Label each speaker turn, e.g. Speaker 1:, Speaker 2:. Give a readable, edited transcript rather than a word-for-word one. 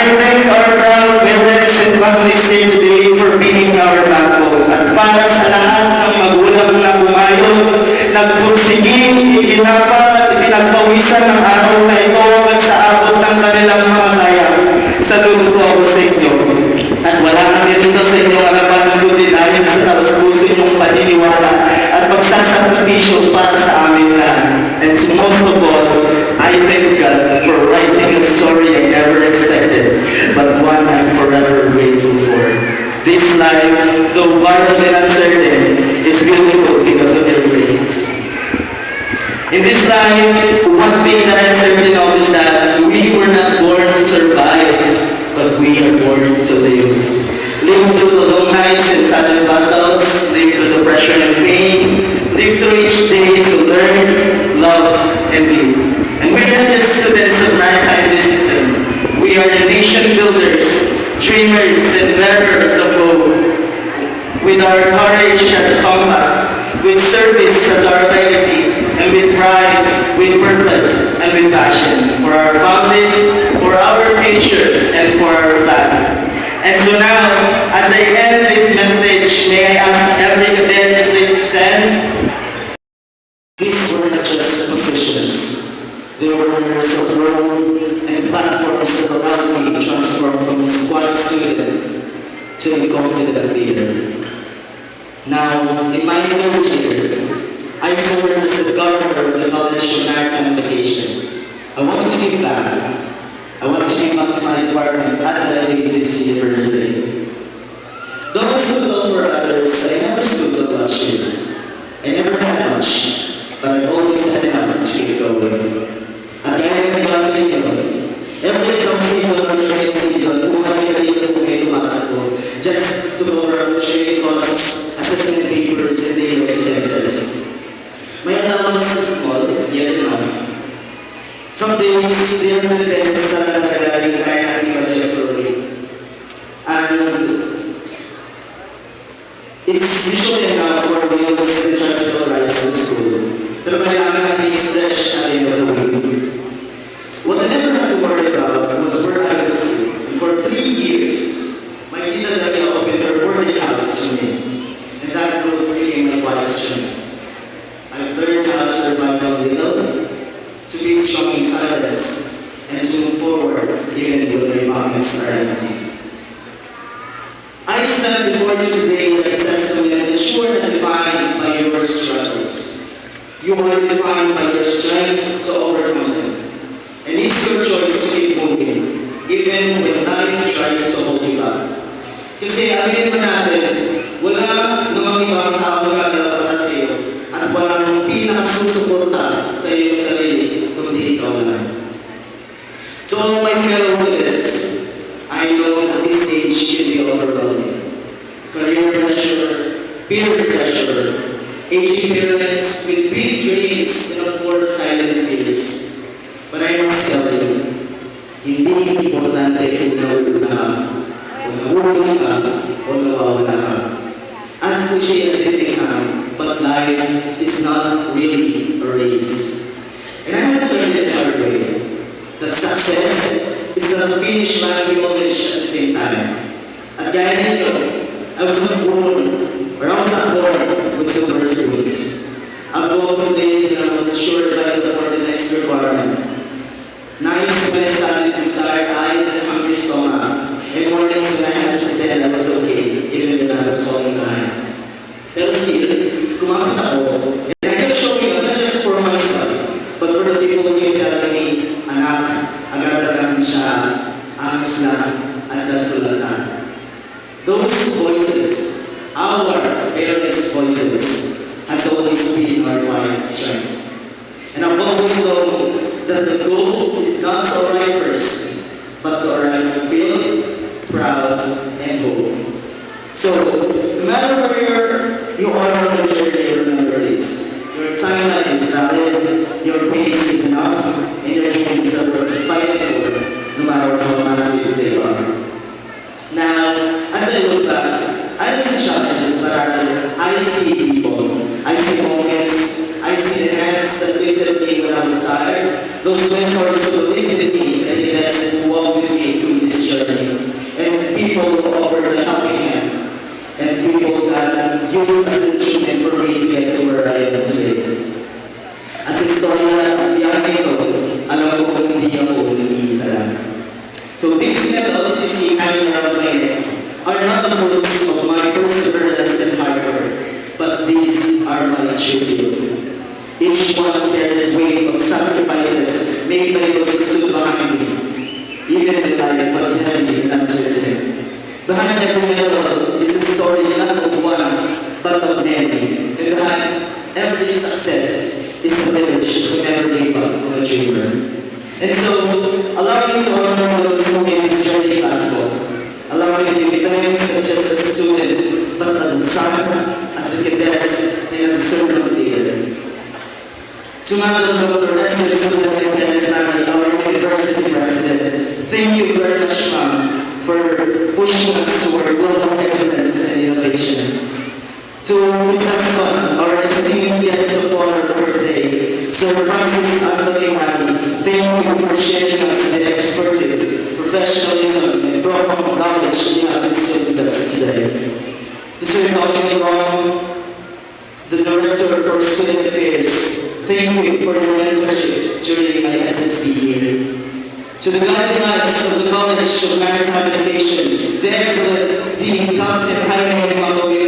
Speaker 1: I thank our proud parents and families here today for being our backbone. At para sa lahat ng magulang na bumayo, nagpursige, iginapa at pinagpawisan ng araw na ito at sa abot ng kanilang mga kaya. Saludo po ako sa inyo. At wala kami rito sa inyong harapan kundi dahil sa taus-puso inyong paniniwala at pagsasakripisyo para sa amin lahat. And most of all, I thank God for writing a story I never expected, but one I'm forever grateful for. This life, though wild and uncertain, is beautiful because of your grace. In this life, one thing that I'm certain of is that we were not born to survive, but we are born to live. Live through the long nights and sudden battles, live through the pressure and pain, live through each day to learn, love, and live. And we're not just students of maritime discipline. We are the nation builders, dreamers, and bearers of hope. With our courage as compass, with service as our legacy, and with pride, with purpose, and with passion for our families, for our future, and for our flag. And so now, as I end this message, may I ask every cadet to please stand? These were not just positions. They were mirrors of growth and platforms that allowed me to transform from a squad student to a confident leader. Now, in my third year, I served as the governor of the College of Maritime Education. I want to give back. I want to give back to my department as I leave this university. Those who go for others, I never stood up much here. I never had much, but I've always had enough to keep going. Again, in class every exam season or training season, just to cover training costs, assessment papers, and daily expenses. My allowance is small, yet enough. Some days, they are the best sa talaga kaya ni budget for me. And it's usually enough for meals and transport rides to school. Pero kailangan natin i-stretch at the end of the week. What I never had to worry about was where I would sleep. And for 3 years, my tita Dalia opened her boarding house to me. And that growth became my quiet strength. I've learned how to survive a little, to be strong in silence, and to move forward even when my pockets are empty. I stand before you today as a testament that you are not defined by your struggles. You are defined by your strength to overcome them. And it's your choice to keep moving, even when life tries to hold you back. Kasi aminin mo natin, wala namang ibang taong gagawin para sa iyo at walang pinakasusuporta sa iyong sarili kundi ikaw lang. To all my fellow cadets, I know that this stage can be overwhelming. Career pressure, peer pressure, aging parents with big dreams and of course silent fears. But I must tell you, hindi importante kung nauna ka, kung nahuli ka, o nawawala ka. As cliche as it may sound, but life is not really a race. And I had to learn it the hard way, that success is not a finish line we all reach at the same time. At gaya ninyo, I was not born with silver spoons. I've gone from days when I was sure that I could afford the next requirement. Nights when I started with tired eyes and hungry stomach, and mornings when I had to pretend I was okay, even when I was falling behind. Pero still, kumapit ako, and I kept showing up not just for myself, but for the people who kept telling me, anak, agad-agad siya, angos lang, at dantulan na. Those voices, our parents' voices, has always been our quiet strength. And I've always known that the goal is not to arrive first, but to arrive fulfilled, proud, and whole. So, no matter where you are on the journey, remember this. Your timeline is valid, your pace is enough, and your dreams are worth fighting for, no matter how massive they are. Now, as I look back, I don't see challenges, but rather, I see people. I see moments, I see the hands that lifted me when I was tired, those mentors who believed in me, and the cadets who walked with me through this this journey, and people who offered a helping hand, and people that used as an achievement for me to get to where I am today. At sa istorya ng biyahe nito, alam ko hindi ako nag-iisa lang. So these medals you see hanging around my neck are not the fruits of my perseverance and hard work, but these are my tribute. Each one carries weight of sacrifices made by those who stood behind me, even when life was heavy and uncertain. Behind every medal is a story not of one, but of many. And behind every success is a village who never gave up on a dreamer. And so, allow me to honor those who made this journey possible. Allow me to give thanks not just as a student, but as a son, as a cadet, and as a servant leader. To Madam Dr. Esther Susan Peresani, our university president, thank you very much, ma'am, for pushing us toward global excellence and innovation. To Ms. Aston, our esteemed guest of honor for today, Sir Francis Anthony Mali, thank you for sharing us the expertise, professionalism, and profound knowledge you have instilled with us today. To Sir Dominic Long, the Director for Student Affairs, thank you for your mentorship during my SSB year. To the guidelines of the College of Maritime Education, the excellent Dean Captain Jaime Magoy